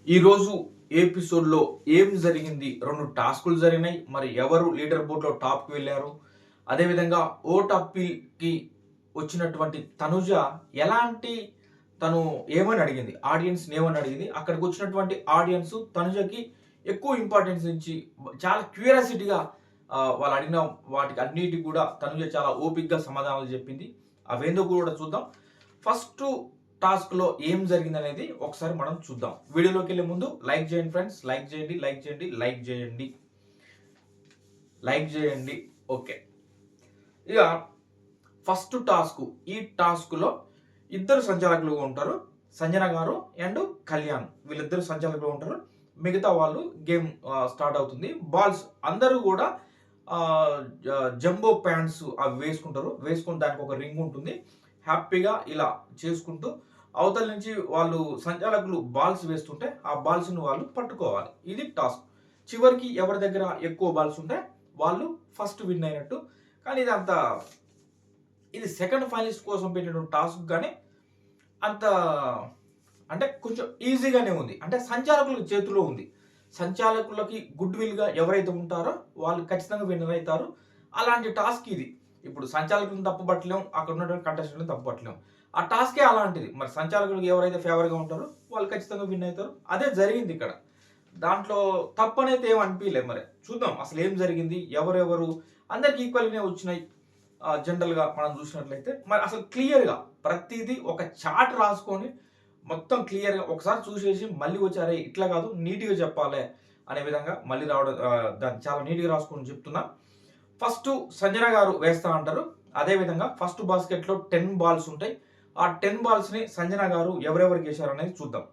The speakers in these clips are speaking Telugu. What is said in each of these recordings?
ఈరోజు ఎపిసోడ్లో ఏం జరిగింది? 2 టాస్కులు జరిగినాయి. మరి ఎవరు లీడర్ బోర్డ్‌లో టాప్‌కి వెళ్ళారు? అదేవిధంగా ఓట్ అప్పీల్‌కి వచ్చినటువంటి తనుజ ఎలాంటి తను ఏమని అడిగింది? ఆడియన్స్‌ని ఏమని అడిగింది? అక్కడికి వచ్చినటువంటి ఆడియన్స్ తనుజకి ఎక్కువ ఇంపార్టెన్స్ ఇచ్చి చాలా క్యూరియాసిటీగా వాళ్ళు అడిగిన వాటికి అన్నిటికి కూడా తనుజ చాలా ఓపికగా సమాధానాలు చెప్పింది. అవేందో కూడా చూద్దాం. ఫస్ట్ టాస్క్‌లో ఏం జరిగిందనేది ఒకసారి మనం చూద్దాం. వీడియోలోకి వెళ్ళే ముందు లైక్ చేయండి ఫ్రెండ్స్. లైక్ చేయండి, లైక్ చేయండి, లైక్ చేయండి. లైక్ చేయండి. ఓకే. ఇక ఫస్ట్ టాస్క్. ఈ టాస్క్‌లో ఇద్దరు సంచాలకులుగా ఉంటారు. సంజన గారు అండ్ కళ్యాణ్. వీళ్ళిద్దరు సంచాలకులుగా ఉంటారు. మిగతా వాళ్ళు గేమ్ స్టార్ట్ అవుతుంది. బాల్స్ అందరూ కూడా జంబో ప్యాంట్స్ అవి వేసుకుంటారు. వేసుకొని దానికి ఒక రింగ్ ఉంటుంది. హ్యాపీగా ఇలా చేసుకుంటూ అవతల నుంచి వాళ్ళు సంచాలకులు బాల్స్ వేస్తుంటే ఆ బాల్స్‌ని వాళ్ళు పట్టుకోవాలి. ఇది టాస్క్. చివరికి ఎవరి దగ్గర ఎక్కువ బాల్స్ ఉంటే వాళ్ళు ఫస్ట్ విన్ అయినట్టు. కానీ ఇది సెకండ్ ఫైనలిస్ట్ కోసం పెట్టినటువంటి టాస్క్ గానీ అంత అంటే కొంచెం ఈజీగానే ఉంది. అంటే సంచాలకుల చేతిలో ఉంది. సంచాలకులకి గుడ్ విల్‌గా ఎవరైతే ఉంటారో వాళ్ళు ఖచ్చితంగా విన్నర్ అయితారు. అలాంటి టాస్క్ ఇది. ఇప్పుడు సంచాలకులను తప్పుపట్టలేం. అక్కడ ఉన్నటువంటి కంటెస్టెంట్‌ని తప్పుపట్టలేం. ఆ టాస్కే అలాంటిది. మరి సంచాలకులకు ఎవరైతే ఫేవర్‌గా ఉంటారో వాళ్ళు ఖచ్చితంగా విన్ అయితారు. అదే జరిగింది ఇక్కడ. దాంట్లో తప్పనైతే ఏమి అనిపియలేదు మరి. చూద్దాం అసలు ఏం జరిగింది? ఎవరెవరు అందరికి ఈక్వల్‌గానే వచ్చినాయి. జనరల్‌గా మనం చూసినట్లయితే మరి అసలు క్లియర్‌గా ప్రతీదీ ఒక చార్ట్ రాసుకొని మొత్తం క్లియర్‌గా ఒకసారి చూసేసి మళ్ళీ వచ్చి అరే ఇట్లా కాదు నీట్‌గా చెప్పాలి అనే విధంగా మళ్ళీ రావడం దాన్ని చాలా నీట్‌గా రాసుకొని చెప్తున్నా. ఫస్ట్ సంజన గారు వేస్తా అంటారు. అదే విధంగా ఫస్ట్ బాస్కెట్‌లో 10 బాల్స్ ఉంటాయి. ఆ 10 బాల్స్‌ని సంజన గారు ఎవరెవరికి వేశారనేది చూద్దాం.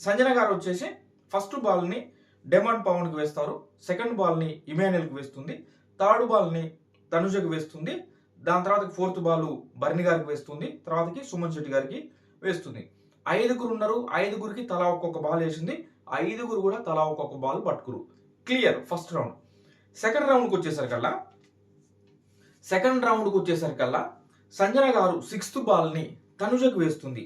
సంజన గారు వచ్చేసి ఫస్ట్ బాల్‌ని డెమాన్ పవన్‌కి వేస్తారు. సెకండ్ బాల్‌ని ఇమాన్యుయల్‌కి వేస్తుంది. థర్డ్ బాల్‌ని తనుజకి వేస్తుంది. దాని తర్వాత ఫోర్త్ బాల్ భరణి గారికి వేస్తుంది. తర్వాతకి సుమన్ శెట్టి గారికి వేస్తుంది. ఐదుగురు ఉన్నారు. ఐదుగురికి తలా ఒక్కొక్క బాల్ వేసింది. ఐదుగురు కూడా తలా ఒక్కొక్క బాల్ పట్టుకురు. Clear first round. సెకండ్ రౌండ్‌కి వచ్చేసరికల్లా సంజన గారు సిక్స్త్ బాల్‌ని తనుజకి వేస్తుంది.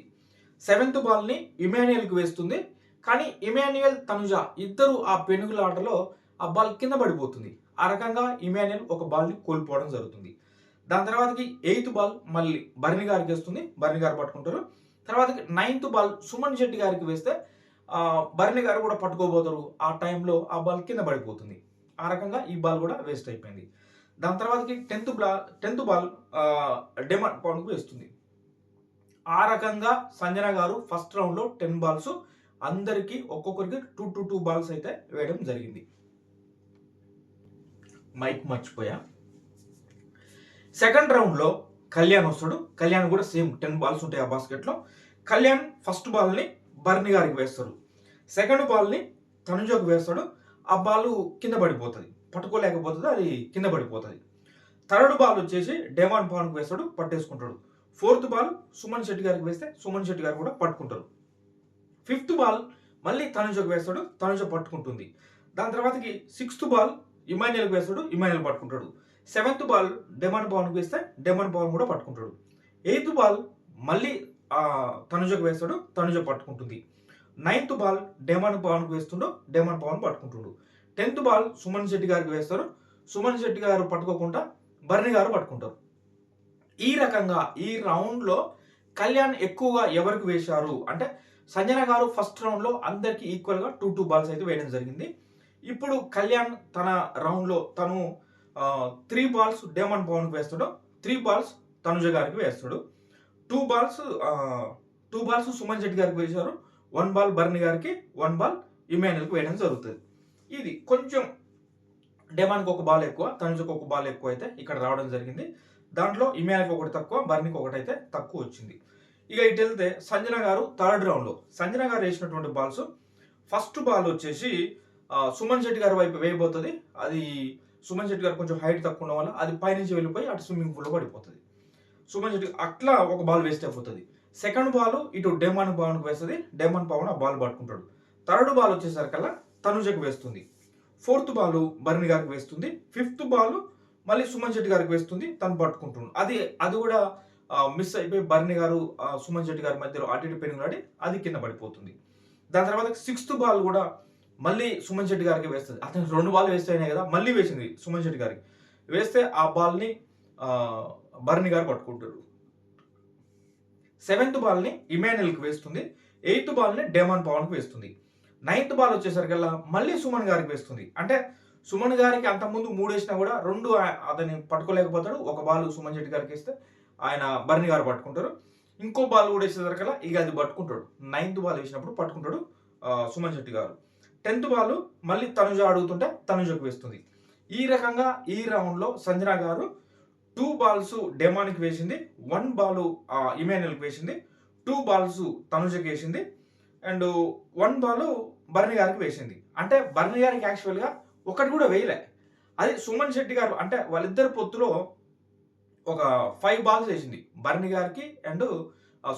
సెవెంత్ బాల్‌ని ఇమాన్యుయల్‌కి వేస్తుంది. కానీ ఇమాన్యుయల్, తనుజ ఇద్దరు ఆ పెనుగులాటలో ఆ బాల్ కింద పడిపోతుంది. ఆ రకంగా ఇమాన్యుయల్ ఒక బాల్‌ని కోల్పోవడం జరుగుతుంది. దాని తర్వాతకి ఎయిత్ బాల్ మళ్ళీ భరణి గారికి వేస్తుంది. భరణి గారు పట్టుకుంటారు. తర్వాతకి నైన్త్ బాల్ సుమన్ శెట్టి గారికి వేస్తే భరణి గారు కూడా పట్టుకోబోతారు. ఆ టైంలో ఆ బాల్ కింద పడిపోతుంది. ఆ రకంగా ఈ బాల్ కూడా వేస్ట్ అయిపోయింది. దాని తర్వాతకి 10థ్ బాల్ డెమాన్ పవన్‌కు వేస్తుంది. ఆ రకంగా సంజన గారు ఫస్ట్ రౌండ్‌లో 10 బాల్స్ అందరికి ఒక్కొక్కరికి 2 బాల్స్ అయితే వేయడం జరిగింది. మైక్ మర్చిపోయా. సెకండ్ రౌండ్‌లో కళ్యాణ్ వస్తాడు. కళ్యాణ్ కూడా సేమ్ 10 బాల్స్ ఉంటాయి ఆ బాస్కెట్‌లో. కళ్యాణ్ ఫస్ట్ బాల్‌ని భరణి గారికి వేస్తాడు. సెకండ్ బాల్‌ని తనుజకు వేస్తాడు. ఆ బాల్ కింద పడిపోతది. పట్టుకోలేకపోతది. అది కింద పడిపోతది. థర్డ్ బాల్ వచ్చేసి డెమాన్ పవన్‌కి వేస్తాడు. పట్టేసుకుంటాడు. ఫోర్త్ బాల్ సుమన్ శెట్టి గారికి వేస్తే సుమన్ శెట్టి గారు కూడా పట్టుకుంటారు. ఫిఫ్త్ బాల్ మళ్ళీ తనుజకు వేస్తాడు. తనుజ పట్టుకుంటుంది. దాని తర్వాతకి సిక్స్త్ బాల్ ఇమాన్యుయల్‌కి వేస్తాడు. ఇమాన్యుయల్ పట్టుకుంటాడు. సెవెంత్ బాల్ డెమాన్ పవన్‌కి వేస్తే డెమాన్ పవన్ కూడా పట్టుకుంటాడు. ఎయిత్ బాల్ మళ్ళీ తనుజకు వేస్తాడు. తనుజ పట్టుకుంటుంది. నైన్త్ బాల్ డెమాన్ పవన్‌కి వేస్తుండు. డెమాన్ పవన్ పట్టుకుంటుండు. 10థ్ బాల్ సుమన్ శెట్టి గారికి వేస్తారు. సుమన్ శెట్టి గారు పట్టుకోకుండా భరణి గారు పట్టుకుంటారు. ఈ రకంగా ఈ రౌండ్‌లో కళ్యాణ్ ఎక్కువగా ఎవరికి వేశారు అంటే సంజన గారు ఫస్ట్ రౌండ్‌లో అందరికి ఈక్వల్‌గా 2 బాల్స్ అయితే వేయడం జరిగింది. ఇప్పుడు కళ్యాణ్ తన రౌండ్‌లో తను 3 బాల్స్ డెమాన్ పవన్‌కి వేస్తాడు. 3 బాల్స్ తనుజ గారికి వేస్తాడు. 2 బాల్స్ 2 బాల్స్ సుమన్ శెట్టి గారికి వేశారు. 1 బాల్ భరణి గారికి, 1 బాల్ ఇమాన్యుయల్‌కి వేయడం జరుగుతది. ఇది కొంచెం డెమాన్‌కి ఒక బాల్ ఎక్కువ, తనుజకి ఒక బాల్ ఎక్కువ అయితే ఇక్కడ రావడం జరిగింది. దాంట్లో ఇమాన్యుయల్‌కి ఒకటి తక్కువ, భరణికి ఒకటైతే తక్కువ వచ్చింది. ఇక ఇటు వెళ్తే సంజన గారు థర్డ్ రౌండ్‌లో సంజన గారు వేసినటువంటి బాల్స్ ఫస్ట్ బాల్ వచ్చేసి సుమన్ శెట్టి గారి వైపు వేయబోతది. అది సుమన్ శెట్టి గారు కొంచెం హైట్ తక్కువ ఉండడం వల్ల అది పైనుంచి వెళ్ళిపోయి అటు స్విమ్మింగ్ పూల్‌లో పడిపోతది. సుమన్ శెట్టి అట్లా ఒక బాల్ వేస్ట్ అయిపోతది. సెకండ్ బాల్ ఇటు డెమాన్ పవన్‌కి వేస్తది. డెమాన్ పవన్ ఆ బాల్ పట్టుకుంటాడు. థర్డ్ బాల్ వచ్చేసరికల్లా తనుజకి వేస్తుంది. ఫోర్త్ బాల్ భరణి గారికి వేస్తుంది. ఫిఫ్త్ బాల్ మళ్ళీ సుమన్ శెట్టి గారికి వేస్తుంది. తను పట్టుకుంటుంది. అది కూడా మిస్ అయిపోయి భరణి గారు సుమన్ శెట్టి గారి మధ్యలో అటు ఇటు పెనుగులాడి అది కింద పడిపోతుంది. దాని తర్వాత 6th బాల్ కూడా మళ్ళీ సుమన్ శెట్టి గారికి వేస్తుంది. అతను 2 బాల్ వేస్ట్ అయినాయి కదా, మళ్ళీ వేసింది సుమన్ శెట్టి గారికి. వేస్తే ఆ బాల్ని భరణి గారు పట్టుకుంటారు. 7th బాల్ని ఇమాన్యుయల్కి వేస్తుంది. 8th బాల్ని డేమాన్ పవన్కి వేస్తుంది. 9th బాల్ వచ్చేసరికల్లా మళ్ళీ సుమన్ గారికి వేస్తుంది. అంటే సుమన్ గారికి అంతకుముందు 3 వేసినా కూడా 2 అతన్ని పట్టుకోలేకపోతాడు. ఒక బాల్ సుమన్ శెట్టి గారికి వేస్తే ఆయన భరణి గారు పట్టుకుంటారు. ఇంకో బాల్ కూడా వేసేసరికల్లా ఇక అది పట్టుకుంటాడు. 9th బాల్ వేసినప్పుడు పట్టుకుంటాడు సుమన్ శెట్టి గారు. 10th బాల్ మళ్ళీ తనుజ అడుగుతుంటే తనుజకు వేస్తుంది. ఈ రకంగా ఈ రౌండ్లో సంజన గారు 2 బాల్స్ డెమాన్కి వేసింది, 1 బాల్ ఇమాన్యుయల్కి వేసింది, 2 బాల్స్ తనుజకి వేసింది, అండ్ 1 బాల్ భరణి గారికి వేసింది. అంటే భరణి గారికి యాక్చువల్గా ఒకటి కూడా వేయలే. అది సుమన్ శెట్టి గారు అంటే వాళ్ళిద్దరి పొత్తులో ఒక 5 బాల్స్ వేసింది భరణి గారికి అండ్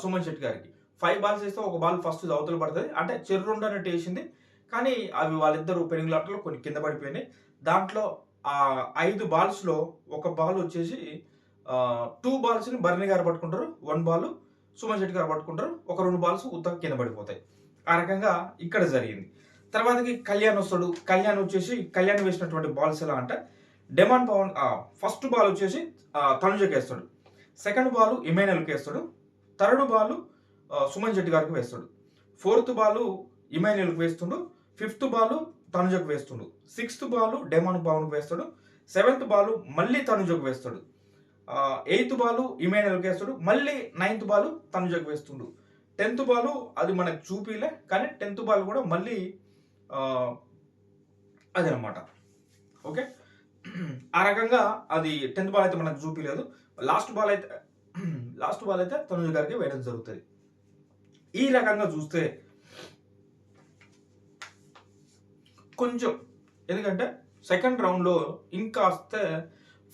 సుమన్ శెట్టి గారికి. 5 బాల్స్ వేస్తే ఒక బాల్ ఫస్ట్ అవతల పడుతుంది, అంటే చెర్రు అన్నట్టు వేసింది. కానీ అవి వాళ్ళిద్దరు పెనుగులాటలో కొన్ని కింద పడిపోయినాయి. దాంట్లో 5 బాల్స్లో ఒక బాల్ వచ్చేసి 2 బాల్స్ని భరణి గారు పట్టుకుంటారు, 1 బాల్ సుమన్ శెట్టి గారు పట్టుకుంటారు, ఒక 2 బాల్స్ ఉత్తగా కింద పడిపోతాయి. ఆ రకంగా ఇక్కడ జరిగింది. తర్వాతకి కళ్యాణ్ వస్తాడు. కళ్యాణ్ వచ్చేసి కళ్యాణ్ వేసినటువంటి బాల్స్ ఎలా అంటే డెమాన్ పవన్ ఫస్ట్ బాల్ వచ్చేసి తనుజకి వేస్తాడు, 2nd బాల్ ఇమాన్యుయల్కి వేస్తాడు, 3rd బాల్ సుమన్ శెట్టి గారికి వేస్తాడు, 4th బాల్ ఇమాన్యుయల్కి వేస్తుండు, 5th బాల్ తనుజకు వేస్తుండు, 6th బాల్ డెమాన్ పవన్కి వేస్తాడు, 7th బాల్ మళ్ళీ తనుజకు వేస్తాడు, 8th బాల్ ఇమాన్యుయల్కి వేస్తాడు, మళ్ళీ 9th బాల్ తనుజకు వేస్తుండు, 10th బాల్ అది మనకు చూపిలే కానీ 10th బాల్ కూడా మళ్ళీ అదనమాట. ఓకే, ఆ రకంగా అది 10th బాల్ అయితే మనకు చూపిలేదు. లాస్ట్ బాల్ అయితే తనుజ గారికి వేయడం జరుగుతుంది. ఈ రకంగా చూస్తే కొంచెం ఎందుకంటే సెకండ్ రౌండ్లో ఇంకాస్తే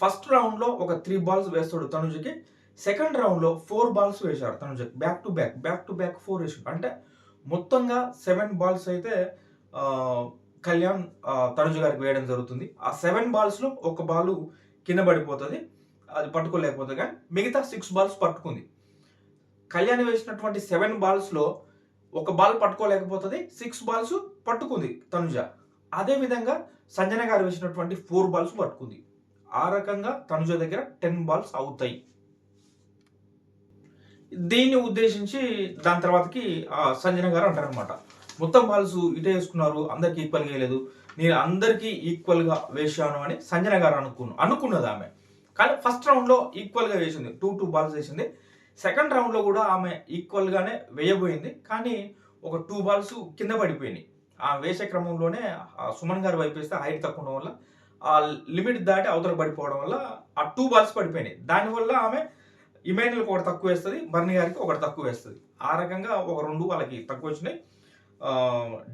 ఫస్ట్ రౌండ్లో ఒక 3 బాల్స్ వేస్తాడు తనుజకి, సెకండ్ రౌండ్లో 4 బాల్స్ వేశాడు తనుజకి, బ్యాక్ టు బ్యాక్ 4 వేసాడు. అంటే మొత్తంగా 7 బాల్స్ అయితే కళ్యాణ్ తనుజ గారికి వేయడం జరుగుతుంది. ఆ 7 బాల్స్లో ఒక బాల్ కింద పడిపోతుంది, అది పట్టుకోలేకపోతుంది. కానీ మిగతా 6 బాల్స్ పట్టుకుంది. కళ్యాణ్ వేసినటువంటి 7 బాల్స్లో ఒక బాల్ పట్టుకోలేకపోతుంది, 6 బాల్స్ పట్టుకుంది తనుజ. అదేవిధంగా సంజన గారు వేసినటువంటి 4 బాల్స్ పట్టుకుంది. ఆ రకంగా తనుజ దగ్గర 10 బాల్స్ అవుతాయి. దీన్ని ఉద్దేశించి దాని తర్వాతకి సంజన గారు అంటారనమాట, మొత్తం బాల్స్ ఇటే వేసుకున్నారు, అందరికి ఈక్వల్గా వేయలేదు, నేను అందరికీ ఈక్వల్గా వేశాను అని సంజన గారు అనుకున్నది ఆమె. కానీ ఫస్ట్ రౌండ్లో ఈక్వల్గా వేసింది, 2 బాల్స్ వేసింది. సెకండ్ రౌండ్లో కూడా ఆమె ఈక్వల్గానే వేయబోయింది, కానీ ఒక 2 బాల్స్ కింద పడిపోయినాయి. ఆ వేసే క్రమంలోనే సుమన్ గారు వైపు వేస్తే హైట్ తక్కువ ఉండడం వల్ల ఆ లిమిట్ దాటి అవతల పడిపోవడం వల్ల ఆ 2 బాల్స్ పడిపోయినాయి. దానివల్ల ఆమె ఇమాన్యుయల్కి ఒకటి తక్కువ వేస్తుంది, భరణి గారికి ఒకటి తక్కువ వేస్తుంది. ఆ రకంగా ఒక 2 వాళ్ళకి తక్కువ వచ్చినాయి.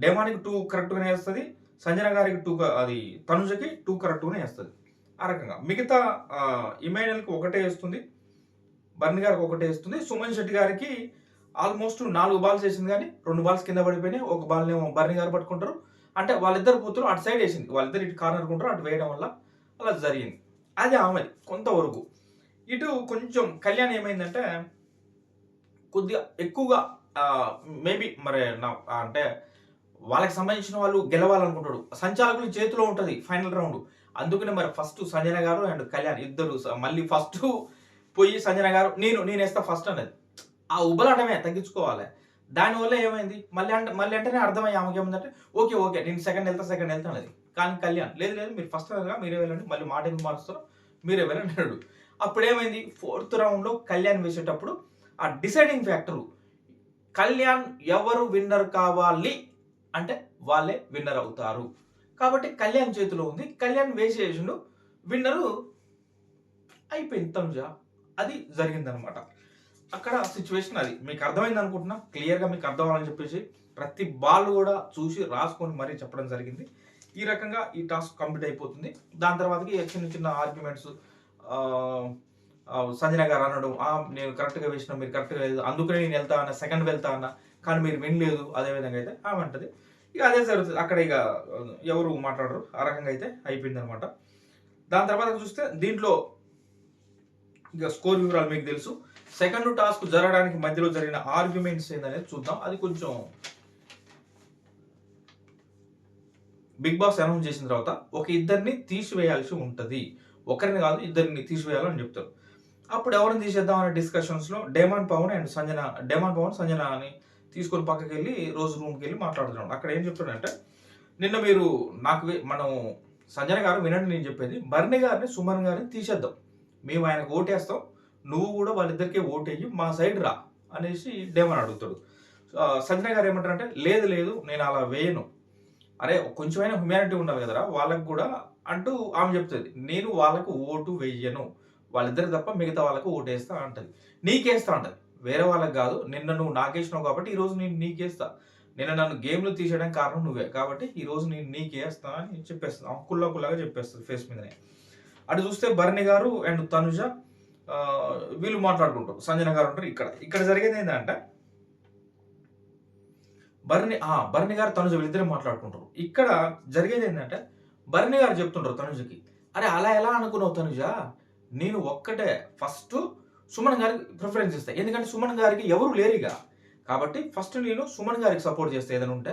డెమానికి 2 కరెక్ట్గానే వేస్తుంది, సంజన గారికి 2 అది తనుజకి 2 కరెక్ట్గానే వేస్తుంది. ఆ రకంగా మిగతా ఇమాన్యుయల్కి ఒకటే వేస్తుంది, భరణి గారికి ఒకటే వేస్తుంది. సుమన్ శెట్టి గారికి ఆల్మోస్ట్ 4 బాల్స్ వేసింది, కానీ 2 బాల్స్ కింద పడిపోయినాయి, ఒక బాల్ని భరణి గారు పట్టుకుంటారు. అంటే వాళ్ళిద్దరు కూతురు అటు సైడ్ వేసింది, వాళ్ళిద్దరు ఇటు కార్నర్ కుంటారు, అటు వేయడం వల్ల అలా జరిగింది. అది ఆమెది కొంతవరకు. ఇటు కొంచెం కళ్యాణ్ ఏమైందంటే కొద్దిగా ఎక్కువగా మేబీ మరి అంటే వాళ్ళకి సంబంధించిన వాళ్ళు గెలవాలనుకుంటాడు, సంచాలకులు చేతిలో ఉంటుంది ఫైనల్ రౌండ్. అందుకనే మరి ఫస్ట్ సంజన గారు అండ్ కళ్యాణ్ ఇద్దరు మళ్ళీ ఫస్ట్ పోయి సంజన గారు నేను వేస్తా ఫస్ట్ అనేది ఆ ఉబలాటమే తగ్గించుకోవాలి. దానివల్ల ఏమైంది మళ్ళీ అంటేనే అర్థమయ్యి ఆమెకి ఏముందంటే ఓకే నేను సెకండ్ వెళ్తా అనేది. కానీ కళ్యాణ్ లేదు మీరు ఫస్ట్ మీరే వెళ్ళండి, మళ్ళీ మాట ఎందుకు మారుస్తారో మీరే వెళ్ళండి అన్నాడు. అప్పుడు ఏమైంది, 4th రౌండ్లో కళ్యాణ్ వేసేటప్పుడు ఆ డిసైడింగ్ ఫ్యాక్టర్ కళ్యాణ్ ఎవరు విన్నర్ కావాలి అంటే వాళ్ళే విన్నర్ అవుతారు. కాబట్టి కళ్యాణ్ చేతిలో ఉంది, కళ్యాణ్ వేసేసిండు, విన్నరు అయిపోయింది తనుజ. అది జరిగిందనమాట అక్కడ సిచ్యువేషన్. అది మీకు అర్థమైంది అనుకుంటున్నా, క్లియర్గా మీకు అర్థం అవ్వాలని చెప్పేసి ప్రతి బాల్ కూడా చూసి రాసుకొని మరీ చెప్పడం జరిగింది. ఈ రకంగా ఈ టాస్క్ కంప్లీట్ అయిపోతుంది. దాని తర్వాతకి చిన్న ఆర్గ్యుమెంట్స్, సంజన గారు అనడం నేను కరెక్ట్గా వేసిన మీరు కరెక్ట్గా లేదు, అందుకనే నేను వెళ్తా అన్న, సెకండ్ వెళ్తా అన్న, కానీ మీరు వినలేదు. అదేవిధంగా అయితే ఆమె అంటది, ఇక అదే జరుగుతుంది అక్కడ. ఇక ఎవరు మాట్లాడరు, ఆ రకంగా అయితే అయిపోయింది అనమాట. దాని తర్వాత చూస్తే దీంట్లో ఇక స్కోర్ వివరాలు మీకు తెలుసు. సెకండ్ టాస్క్ జరగడానికి మధ్యలో జరిగిన ఆర్గ్యుమెంట్స్ ఏందనేది చూద్దాం. అది కొంచెం బిగ్ బాస్ అనౌన్స్ చేసిన తర్వాత ఒక ఇద్దరిని తీసివేయాల్సి ఉంటుంది. ఒకరిని కాదు ఇద్దరిని తీసివేయాలని చెప్తారు. అప్పుడు ఎవరిని తీసేద్దాం అనే డిస్కషన్స్‌లో డేమాన్ పవన్ అండ్ సంజన, డేమాన్ పవన్ సంజనని తీసుకొని పక్కకెళ్ళి రోజు రూమ్‌కెళ్ళి మాట్లాడుతున్నాడు. అక్కడ ఏం చెప్తాడంటే, నిన్న మీరు నాకు మనం సంజన గారు వినండి నేను చెప్పేది. బర్ని గారిని, సుమన్ గారిని తీసేద్దాం. మేము ఆయనకు ఓటేస్తాం. నువ్వు కూడా వాళ్ళిద్దరికీ ఓటెయ్యి. మా సైడ్ రా అనేసి డేమాన్ అడుగుతాడు. సంజన గారు ఏమంటారంటే, లేదు లేదు నేను అలా వేయను. అరే కొంచెమైనా హ్యుమానిటీ ఉండాలి కదరా వాళ్ళకి కూడా అంటూ ఆమె చెప్తుంది. నేను వాళ్ళకు ఓటు వెయ్యను. వాళ్ళిద్దరికి తప్ప మిగతా వాళ్ళకు ఓటేస్తా అంటది. నీకేస్తా అంటది. వేరే వాళ్ళకి కాదు. నిన్న నువ్వు నాకేసినావు కాబట్టి ఈరోజు నేను నీకేస్తా. నిన్న నన్ను గేమ్‌లో తీసేయడానికి కారణం నువ్వే. కాబట్టి ఈరోజు నేను నీకేస్తా అని చెప్పేస్తది. ఆమె కుల్లాగా చెప్పేస్తది ఫేస్ మీదనే. అటు చూస్తే భరణి గారు అండ్ తనుజ వీళ్ళు మాట్లాడుకుంటారు. సంజన గారు ఉంటారు ఇక్కడ. ఇక్కడ జరిగేది ఏంటంటే భరణి గారు తనుజ వీళ్ళిద్దరే మాట్లాడుకుంటారు. ఇక్కడ జరిగేది ఏంటంటే భరణి గారు చెప్తుంటారు తనుజకి, అరే అలా ఎలా అనుకున్నావు తనుజ? నేను ఒక్కటే ఫస్ట్ సుమన్ గారికి ప్రిఫరెన్స్ ఇస్తా. ఎందుకంటే సుమన్ గారికి ఎవరు లేరుగా. కాబట్టి ఫస్ట్ నేను సుమన్ గారికి సపోర్ట్ చేస్తా ఏదైనా ఉంటే.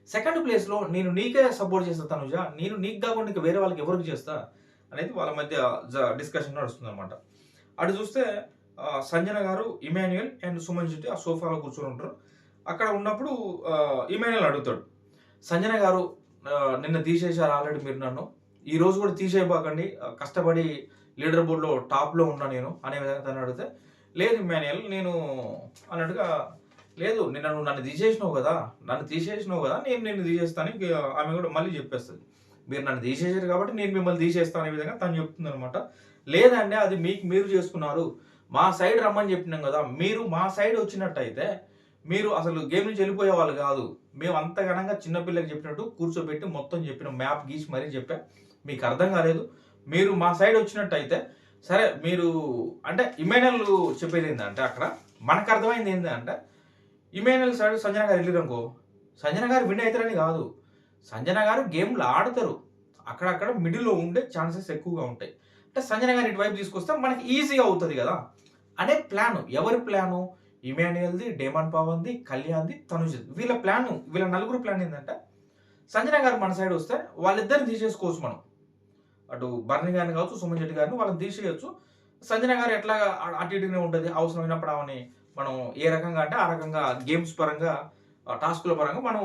సెకండ్ ప్లేస్‌లో నేను నీకే సపోర్ట్ చేస్తా తనుజ. నేను నీకు కాకుండా ఇంకా వేరే వాళ్ళకి ఎవరికి చేస్తా అనేది వాళ్ళ మధ్య డిస్కషన్ నడుస్తుందన్నమాట. అటు చూస్తే సంజన గారు, ఇమాన్యుయల్ అండ్ సుమన్ శెట్టి ఆ సోఫాలో కూర్చొని ఉంటారు. అక్కడ ఉన్నప్పుడు ఇమాన్యుయల్ అడుగుతాడు, సంజన గారు నిన్న తీసేశారు ఆల్రెడీ మీరు నన్ను. ఈరోజు కూడా తీసేయబాకండి. కష్టపడి లీడర్ బోర్డ్‌లో టాప్‌లో ఉన్నా నేను అనే విధంగా తను అడిగితే, లేదు ఇమాన్యుయల్ నేను అన్నట్టుగా, లేదు నిన్న నువ్వు నన్ను తీసేసినావు కదా! నేను నిన్ను తీసేస్తా అని ఆమె కూడా మళ్ళీ చెప్పేస్తది. మీరు నన్ను తీసేసారు కాబట్టి నేను మిమ్మల్ని తీసేస్తా అనే విధంగా తను చెప్తుందనమాట. లేదండి అది మీకు మీరు చేసుకున్నారు. మా సైడ్ రమ్మని చెప్పినాం కదా! మీరు మా సైడ్ వచ్చినట్టయితే మీరు అసలు గేమ్ నుంచి వెళ్ళిపోయేవాళ్ళు కాదు. మేము అంత ఘనంగా చిన్న పిల్లకి చెప్పినట్టు కూర్చోబెట్టి మొత్తం చెప్పినాం. మ్యాప్ గీసి మరీ చెప్పా. మీకు అర్థం కాలేదు. మీరు మా సైడ్ వచ్చినట్టయితే సరే మీరు అంటే ఇమాన్యుయల్ చెప్పేది ఏందంటే అక్కడ మనకు అర్థమైంది ఏందంటే ఇమాన్యుయల్ సైడ్ సంజన గారు వెళ్ళిరనుకో, సంజన గారు విన్ అవుతారని కాదు. సంజన గారు గేమ్‌లు ఆడతారు. అక్కడక్కడ మిడిల్‌లో ఉండే ఛాన్సెస్ ఎక్కువగా ఉంటాయి. అంటే సంజన గారిని ఇటువైపు తీసుకొస్తే మనకి ఈజీగా అవుతది కదా! అనే ప్లాను. ఎవరి ప్లాను? ఇమాన్యుయల్‌ది, డేమాన్ పవన్‌ది, కళ్యాణ్‌ది, తనుజది. వీళ్ళ ప్లాను వీళ్ళ నలుగురు ప్లాన్ ఏందంటే సంజన గారు మన సైడ్ వస్తే వాళ్ళిద్దరిని తీసేసుకోవచ్చు మనం. అటు భరణి గారిని కావచ్చు, సుమన్ శెట్టి గారిని వాళ్ళని తీసేయొచ్చు. సంజన గారు ఎట్లాగా అటు ఇటుగానే ఉంటది. అవసరమైనప్పుడు ఆమెని మనం ఏ రకంగా అంటే ఆ రకంగా గేమ్స్ పరంగా టాస్క్‌ల పరంగా మనం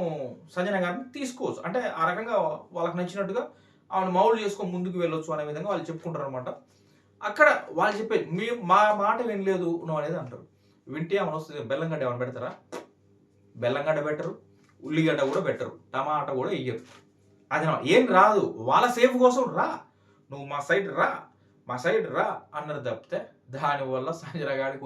సంజన గారిని తీసుకోవచ్చు. అంటే ఆ రకంగా వాళ్ళకి నచ్చినట్టుగా ఆమెను మౌల్డ్ చేసుకొని ముందుకు వెళ్ళొచ్చు అనే విధంగా వాళ్ళు చెప్పుకుంటారనమాట. అక్కడ వాళ్ళు చెప్పేది మా మాట వినలేదు నువ్వు అనేది అంటారు. వింటే ఏమన్నా వస్తది? బెల్లం గడ్డ ఏమన్నా పెడతారా? బెల్లం గడ్డ పెట్టరు. ఉల్లిగడ్డ కూడా పెట్టరు. టమాటా కూడా ఎయ్యరు. అది ఏం రాదు. వాళ్ళ సేఫ్ కోసం రా. నువ్వు మా సైడ్ రా అన్నారు తప్పితే దానివల్ల సంజన గారికి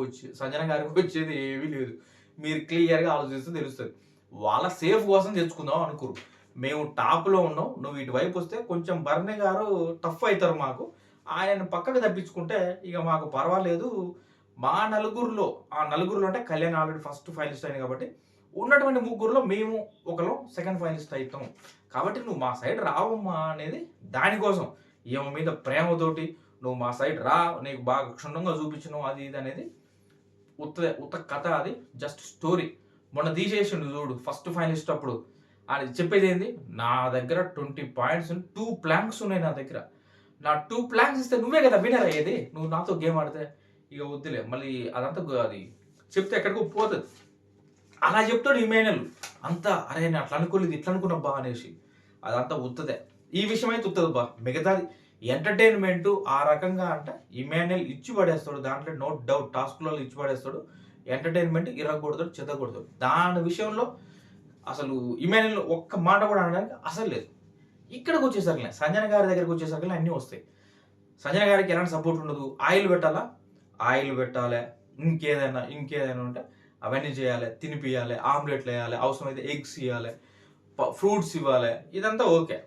వచ్చేది ఏమీ లేదు. మీరు క్లియర్‌గా ఆలోచిస్తే తెలుస్తది. వాళ్ళ సేఫ్ కోసం తెచ్చుకుందాం అనుకుర్రు. మేము టాప్‌లో ఉన్నాం. నువ్వు ఇటువైపు వస్తే కొంచెం భరణి గారు టఫ్ అయితారు మాకు. ఆయనను పక్కకు తప్పించుకుంటే ఇక మాకు పర్వాలేదు. మా నలుగురిలో ఆ నలుగురిలో అంటే కళ్యాణ్ ఆల్రెడీ ఫస్ట్ ఫైనలిస్ట్ అయింది కాబట్టి ఉన్నటువంటి ముగ్గురులో మేము ఒకళ్ళం సెకండ్ ఫైనలిస్ట్ అయితాం. కాబట్టి నువ్వు మా సైడ్ రావమ్మా అనేది దానికోసం. ఈమె మీద ప్రేమతోటి నువ్వు మా సైడ్ రా, నీకు బాగా క్షుణ్ణంగా చూపించినావు అది ఇది అనేది ఉత్త కథ అది. Just story. మొన్న తీసేసిండు చూడు ఫస్ట్ ఫైనలిస్ట్ అప్పుడు. అది చెప్పేది ఏంది? నా దగ్గర 20 పాయింట్స్ 2 ప్లాంక్స్ ఉన్నాయి నా దగ్గర. నా 2 ప్లాంక్స్ ఇస్తే నువ్వే కదా విన్నర్ అయ్యేది. నువ్వు నాతో గేమ్ ఆడితే. ఇక వద్దులే మళ్ళీ అదంతా అది చెప్తే ఎక్కడికో పోతది. అలా చెప్తాడు ఇమాన్యుయల్. అంతా అరే నేను అట్లా అనుకోలేదు ఇట్లా అనుకున్నాబ్బా అనేసి. అదంతా ఉత్తదే. ఈ విషయం అయితే ఉత్తదబ్బా. మిగతాది ఎంటర్‌టైన్‌మెంట్ ఆ రకంగా అంటే ఇమాన్యుయల్ ఇచ్చి పడేస్తాడు. దాంట్లో నో డౌట్ టాస్క్‌లలో ఇచ్చి పడేస్తాడు. ఎంటర్‌టైన్‌మెంట్ ఇరగొడతాడు, చెదగొడతాడు. దాని విషయంలో అసలు ఇమాన్యుయల్ ఒక్క మాట కూడా అనడానికి అసలు లేదు. ఇక్కడికొచ్చేసరికిలే సంజన గారి దగ్గరికొచ్చేసరికిలే అన్నీ వస్తాయి. సంజన గారికి ఎలాంటి సపోర్ట్ ఉండదు. ఆయిల్ పెట్టాలా? ఆయిల్ పెట్టాలే. ఇంకేదైనా ఉంటే అవన్నీ చేయాలి. తినిపియాలి. ఆమ్లెట్‌లేయాలి. అవసరమైతే ఎగ్స్ ఇయ్యాలి. ఫ్రూట్స్ ఇవ్వాలి. ఇదంతా ఓకే.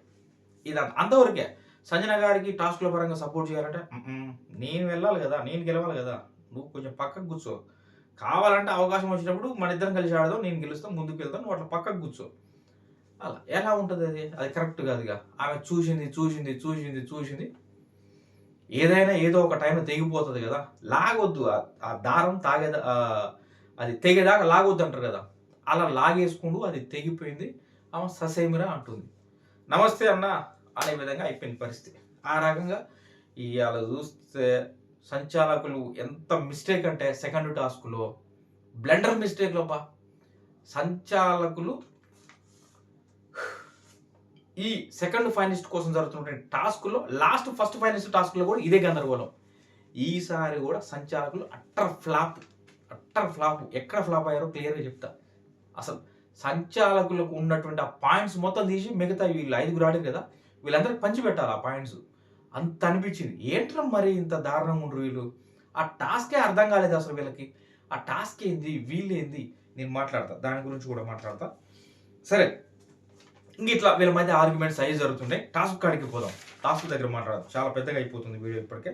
ఇదంతా అంతవరకే. సంజన గారికి టాస్క్‌ల పరంగా సపోర్ట్ చేయాలంటే నేను వెళ్ళాలి కదా! నేను గెలవాలి కదా! నువ్వు కొంచెం పక్కకు కూర్చో. కావాలంటే అవకాశం వచ్చినప్పుడు మనిద్దరం కలిసి ఆడదాం. నేను గెలుస్తా. ముందుకెళ్తాం. నువ్వు అట్లా పక్కకు కూర్చో. అలా ఎలా ఉంటదది? అది కరెక్ట్ కాదుగా. ఆమె చూసింది. ఏదైనా ఏదో ఒక టైంలో తెగిపోతది కదా! లాగొద్దు. ఆ దారం అది తెగేదాకా లాగొద్దు అంటారు కదా! అలా లాగేసుకుంటూ అది తెగిపోయింది. ఆమె ససేమిరా అంటుంది. నమస్తే అన్న అనే విధంగా అయిపోయింది పరిస్థితి. ఆ రకంగా ఇవాళ చూస్తే సంచాలకులు ఎంత మిస్టేక్ అంటే సెకండ్ టాస్క్‌లో బ్లెండర్ మిస్టేక్‌లబ్బా! సంచాలకులు ఈ సెకండ్ ఫైనలిస్ట్ కోసం జరుగుతున్నటువంటి టాస్క్‌లో ఫస్ట్ ఫైనలిస్ట్ టాస్క్‌లో కూడా ఇదే గందరగోళం. ఈసారి కూడా సంచాలకులు అట్టర్ ఫ్లాప్. ఎక్కడ ఫ్లాప్ అయ్యారో క్లియర్‌గా చెప్తా. అసలు సంచాలకులకు ఉన్నటువంటి ఆ పాయింట్స్ మొత్తం తీసి మిగతా వీళ్ళు 5గురు ఆడారు కదా! వీళ్ళందరికి పంచిపెట్టాలి ఆ పాయింట్స్. అంత అనిపించింది. ఏంట్రా మరి ఇంత దారుణంగా ఉండ్రు వీళ్ళు. ఆ టాస్కే అర్థం కాలేదు అసలు వీళ్ళకి. ఆ టాస్క్ ఏంది? వీళ్ళేంది? నేను మాట్లాడతా. దాని గురించి కూడా మాట్లాడతా. సరే. ఇట్లా వీళ్ళ మధ్య ఆర్గ్యుమెంట్స్ అయ్యి జరుగుతుంటాయి. టాస్క్ కాడికి పోదాం. టాస్క్ దగ్గర మాట్లాడదాం. చాలా పెద్దగా అయిపోతుంది వీడియో ఇప్పటికే.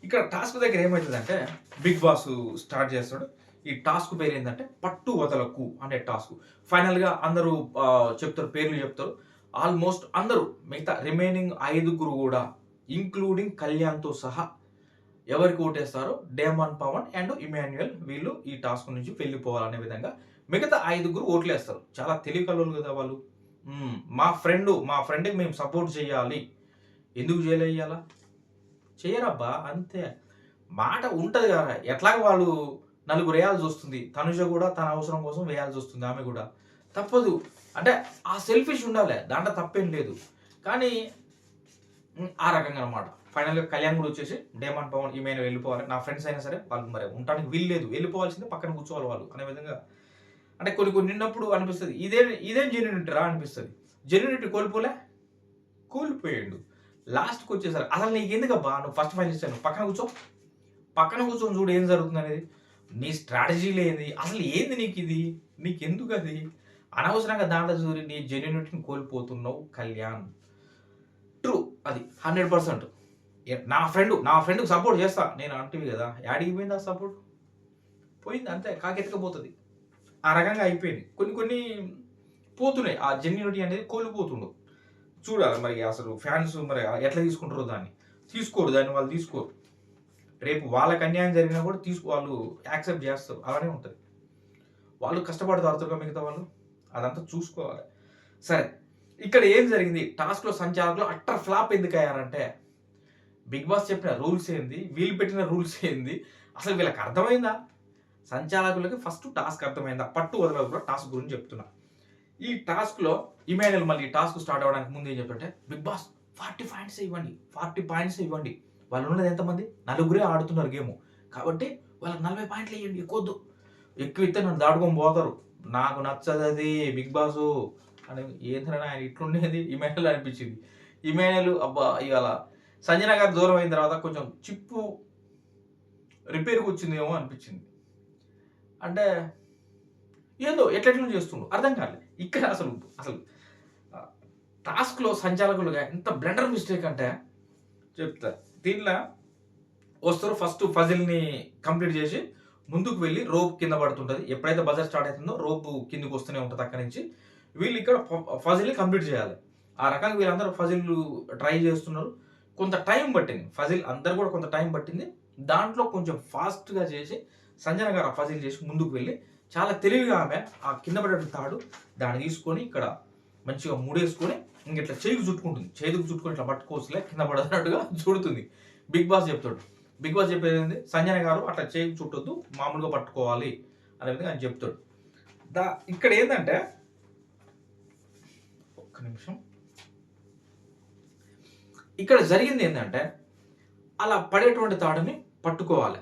ఇక్కడ టాస్క్ దగ్గర ఏమవుతుందంటే బిగ్ బాస్ స్టార్ట్ చేస్తాడు. ఈ టాస్క్ పేరు ఏంటంటే పట్టు వదలకు అనే టాస్క్. ఫైనల్‌గా అందరూ చెప్తారు, పేర్లు చెప్తారు. ఆల్మోస్ట్ అందరూ మిగతా రిమైనింగ్ 5గురు కూడా ఇంక్లూడింగ్ కళ్యాణ్‌తో సహా ఎవరికి ఓటేస్తారో డేమాన్ పవన్ అండ్ ఇమాన్యుయల్ వీళ్ళు ఈ టాస్క్ నుంచి వెళ్ళిపోవాలనే విధంగా మిగతా 5గురు ఓట్లేస్తారు. చాలా తెలివికల్లోళ్ళు కదా వాళ్ళు. మా ఫ్రెండ్‌కి మేము సపోర్ట్ చేయాలి. ఎందుకు చేయలేయాలా? చెయ్యరబ్బా అంతే. మాట ఉంటది కదా! ఎట్లాగో వాళ్ళు నలుగురు వేయాల్సొస్తుంది. తనుజ కూడా తన అవసరం కోసం వేయాల్సొస్తుంది ఆమె కూడా. తప్పదు. అంటే ఆ సెల్ఫిష్ ఉండాలే. దాంట్లో తప్పేం లేదు. కానీ ఆ రకంగా అనమాట. ఫైనల్‌గా కళ్యాణ్ కూడా వచ్చేసి డేమాన్ పవన్ ఈమెను వెళ్ళిపోవాలి. నా ఫ్రెండ్స్ అయినా సరే వాళ్ళు మరి ఉండటానికి వీల్లేదు. వెళ్ళిపోవాల్సిందే పక్కన కూర్చోవాలి వాళ్ళు అనే విధంగా అంటే కొన్ని నిన్నప్పుడు అనిపిస్తది. ఇదేం జెన్యూనిటీ రా అనిపిస్తది. జెన్యూనిటీ కోల్పోలే? కూలిపోయిండు. లాస్ట్‌కొచ్చేసరికి అసలు నీకెందుకబ్బా నువ్వు ఫస్ట్ ఫైనలిస్ట్ నువ్వు పక్కన కూర్చో. పక్కన కూర్చొని చూడు ఏం జరుగుతుందనేది. నీ స్ట్రాటజీలేంది? అసలు ఏంది నీకిది? నీకెందుకది? అనవసరంగా దాంట్లో దూరి నీ జెన్యూనిటీని కోల్పోతున్నావు కళ్యాణ్. ట్రూ అది 100%. నా ఫ్రెండ్‌కి సపోర్ట్ చేస్తా నేను అంటివి కదా! యాడికి పోయింది ఆ సపోర్ట్? పోయింది అంతే కాకెత్తుకపోతది. ఆ రకంగా అయిపోయింది. కొన్ని పోతున్నాయి. ఆ జెన్యూనిటీ అనేది కోల్పోతుండు. చూడాలి మరి అసలు ఫ్యాన్స్ మరి ఎట్లా తీసుకుంటారో దాన్ని. దాన్ని వాళ్ళు తీసుకోరు. రేపు వాళ్ళకి అన్యాయం జరిగినా కూడా వాళ్ళు యాక్సెప్ట్ చేస్తారు. అలానే ఉంటది. వాళ్ళు కష్టపడతారుగా మిగతా వాళ్ళు. అదంతా చూసుకోవాలి. సరే. ఇక్కడ ఏం జరిగింది? టాస్క్‌లో సంచాలకులు అట్టర్ ఫ్లాప్ ఎందుకయ్యారంటే బిగ్ బాస్ చెప్పిన రూల్స్ ఏంది? వీళ్ళు పెట్టిన రూల్స్ ఏంది? అసలు వీళ్ళకి అర్థమైందా? సంచాలకులకి ఫస్ట్ టాస్క్ అర్థమైందా? పట్టు వదలకుండా టాస్క్ గురించి చెప్తున్నా. ఈ టాస్క్‌లో ఇమాన్యుయల్ మళ్ళీ టాస్క్ స్టార్ట్ అవ్వడానికి ముందు ఏం చెప్తుంటే బిగ్ బాస్ 40 పాయింట్స్ ఇవ్వండి. 40 పాయింట్స్ ఇవ్వండి. వాళ్ళు ఉన్నది ఎంతమంది? నలుగురే ఆడుతున్నారు గేమ్. కాబట్టి వాళ్ళకి 40 పాయింట్లు ఇయ్యండి ఎక్కువొద్దు. ఎక్కువ ఇస్తే నన్ను దాటుకొని పోతారు. నాకు నచ్చదది బిగ్ బాసు అని ఏందిరా నాయన ఇట్లుండేది ఇమాన్యుయల్ అనిపించింది. ఇమాన్యుయల్ అబ్బా ఇవాళ సంజన గారు దూరం అయిన తర్వాత కొంచెం చిప్పు రిపేర్‌కి వచ్చిందేమో అనిపించింది. అంటే ఏందో ఎట్లెట్లనో చేస్తుండు. అర్థం కాలేదు. ఇక్కడ అసలు టాస్క్‌లో సంచాలకులుగా ఎంత బ్లండర్ మిస్టేక్ అంటే చెప్తా. దీనిలో వస్తారు ఫస్ట్ పజిల్‌ని కంప్లీట్ చేసి ముందుకు వెళ్లి రోప్ కింద పడుతుంటది. ఎప్పుడైతే బజర్ స్టార్ట్ అయితుందో రోప్ కిందకి వస్తూనే ఉంటది అక్కడి నుంచి. వీళ్ళు ఇక్కడ పజిల్‌ని కంప్లీట్ చేయాలి. ఆ రకంగా వీళ్ళందరూ పజిల్‌లు ట్రై చేస్తున్నారు. కొంత టైం పట్టింది. పజిల్ అందరూ కూడా కొంత టైం పట్టింది. దాంట్లో కొంచెం ఫాస్ట్‌గా చేసి సంజన గారు ఆ పజిల్ చేసి ముందుకు వెళ్లి చాలా తెలివిగా ఆమె ఆ కింద పడేటువంటి తాడు దాన్ని తీసుకొని ఇక్కడ మంచిగా ముడేసుకొని ఇట్లా చేయికి చుట్టుకుంటుంది. చేతికి చుట్టుకొని ఇట్లా పట్టుకోవచ్చులే కింద పడనట్టుగా చుడుతుంది. బిగ్ బాస్ చెప్తాడు. బిగ్ బాస్ చెప్పేది ఏంది? సంజన గారు అట్లా చేయికి చుట్టొద్దు మామూలుగా పట్టుకోవాలి అనే విధంగా ఆయన చెప్తాడు. ఇక్కడ ఏంటంటే ఒక్క నిమిషం ఇక్కడ జరిగింది ఏంటంటే అలా పడేటువంటి తాడుని పట్టుకోవాలి.